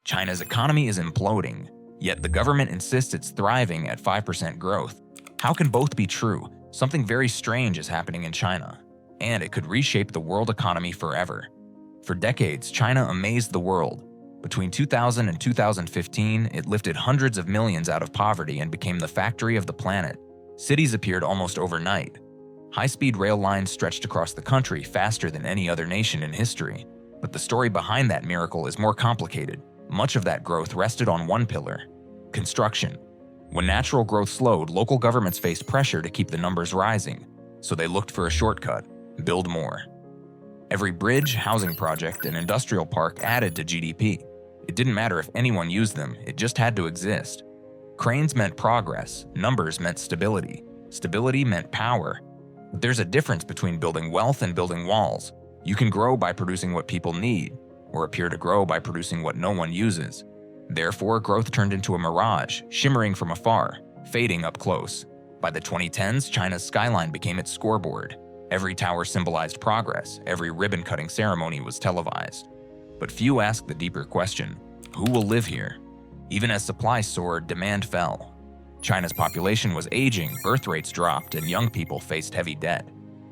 China's economy is imploding, yet the government insists it's thriving at 5% growth. How can both be true? Something very strange is happening in China, and it could reshape the world economy forever. For decades, China amazed the world. Between 2000 and 2015, it lifted hundreds of millions out of poverty and became the factory of the planet. Cities appeared almost overnight. High-speed rail lines stretched across the country faster than any other nation in history. But the story behind that miracle is more complicated. Much of that growth rested on one pillar: construction. When natural growth slowed, local governments faced pressure to keep the numbers rising, so they looked for a shortcut: build more. Every bridge, housing project, and industrial park added to GDP. It didn't matter if anyone used them, it just had to exist. Cranes meant progress, numbers meant stability, stability meant power. But there's a difference between building wealth and building walls. You can grow by producing what people need, or appear to grow by producing what no one uses. Therefore, growth turned into a mirage, shimmering from afar, fading up close. By the 2010s, China's skyline became its scoreboard. Every tower symbolized progress, every ribbon-cutting ceremony was televised. But few asked the deeper question: who will live here? Even as supply soared, demand fell. China's population was aging, birth rates dropped, and young people faced heavy debt.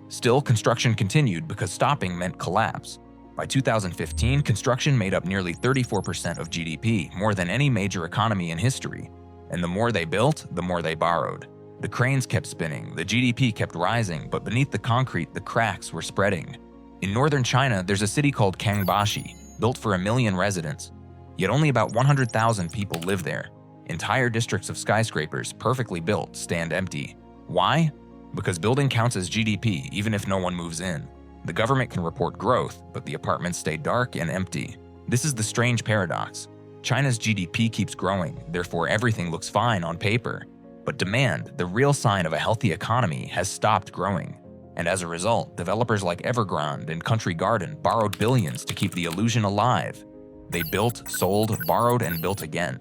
Still, construction continued because stopping meant collapse. By 2015, construction made up nearly 34% of GDP, more than any major economy in history. And the more they built, the more they borrowed. The cranes kept spinning, the GDP kept rising, but beneath the concrete, the cracks were spreading. In northern China, there's a city called Kangbashi, built for 1 million residents. Yet only about 100,000 people live there. Entire districts of skyscrapers, perfectly built, stand empty. Why? Because building counts as GDP even if no one moves in. The government can report growth, but the apartments stay dark and empty. This is the strange paradox. China's GDP keeps growing, therefore everything looks fine on paper. But demand, the real sign of a healthy economy, has stopped growing. And as a result, developers like Evergrande and Country Garden borrowed billions to keep the illusion alive. They built, sold, borrowed, and built again.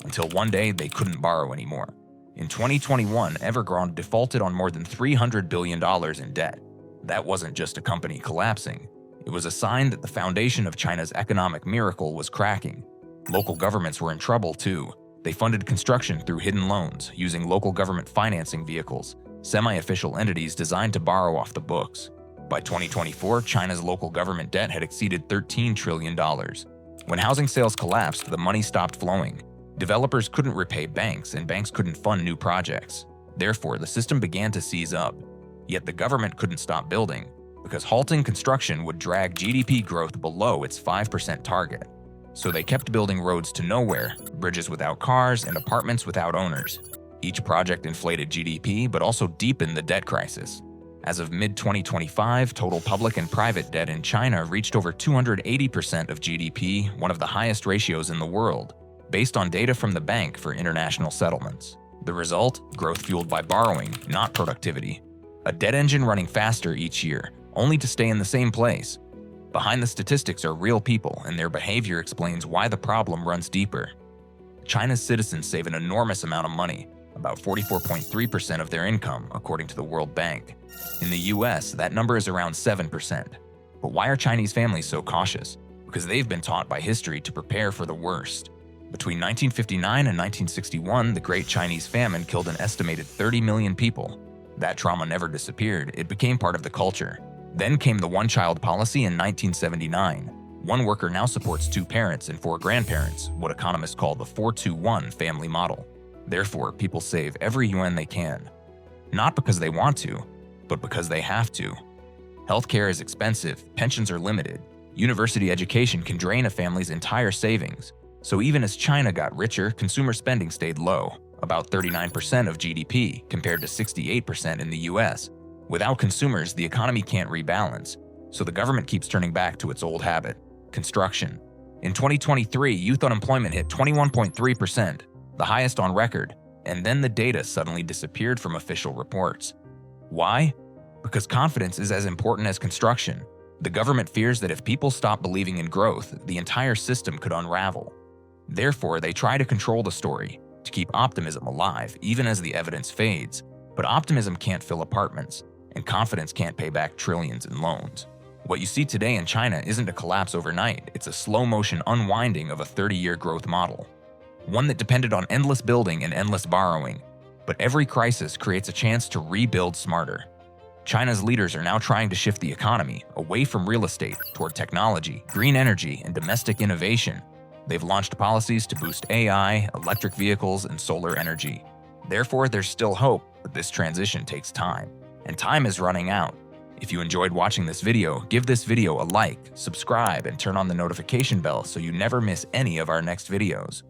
Until one day, they couldn't borrow anymore. In 2021, Evergrande defaulted on more than $300 billion in debt. That wasn't just a company collapsing. It was a sign that the foundation of China's economic miracle was cracking. Local governments were in trouble too. They funded construction through hidden loans, using local government financing vehicles, semi-official entities designed to borrow off the books. By 2024, China's local government debt had exceeded $13 trillion. When housing sales collapsed, the money stopped flowing. Developers couldn't repay banks, and banks couldn't fund new projects. Therefore, the system began to seize up. Yet the government couldn't stop building, because halting construction would drag GDP growth below its 5% target. So they kept building roads to nowhere, bridges without cars, and apartments without owners. Each project inflated GDP, but also deepened the debt crisis. As of mid-2025, total public and private debt in China reached over 280% of GDP, one of the highest ratios in the world, based on data from the Bank for International Settlements. The result? Growth fueled by borrowing, not productivity. A debt engine running faster each year, only to stay in the same place. Behind the statistics are real people, and their behavior explains why the problem runs deeper. China's citizens save an enormous amount of money, about 44.3% of their income, according to the World Bank. In the US, that number is around 7%. But why are Chinese families so cautious? Because they've been taught by history to prepare for the worst. Between 1959 and 1961, the Great Chinese Famine killed an estimated 30 million people. That trauma never disappeared, it became part of the culture. Then came the one-child policy in 1979. One worker now supports 2 parents and 4 grandparents, what economists call the 4-2-1 family model. Therefore, people save every yuan they can. Not because they want to, but because they have to. Healthcare is expensive, pensions are limited. University education can drain a family's entire savings. So even as China got richer, consumer spending stayed low, about 39% of GDP compared to 68% in the US. Without consumers, the economy can't rebalance, so the government keeps turning back to its old habit: construction. In 2023, youth unemployment hit 21.3%, the highest on record, and then the data suddenly disappeared from official reports. Why? Because confidence is as important as construction. The government fears that if people stop believing in growth, the entire system could unravel. Therefore, they try to control the story, to keep optimism alive even as the evidence fades. But optimism can't fill apartments, and confidence can't pay back trillions in loans. What you see today in China isn't a collapse overnight, it's a slow-motion unwinding of a 30-year growth model. One that depended on endless building and endless borrowing. But every crisis creates a chance to rebuild smarter. China's leaders are now trying to shift the economy away from real estate toward technology, green energy, and domestic innovation. They've launched policies to boost AI, electric vehicles, and solar energy. Therefore, there's still hope, but this transition takes time. And time is running out. If you enjoyed watching this video, give this video a like, subscribe, and turn on the notification bell so you never miss any of our next videos.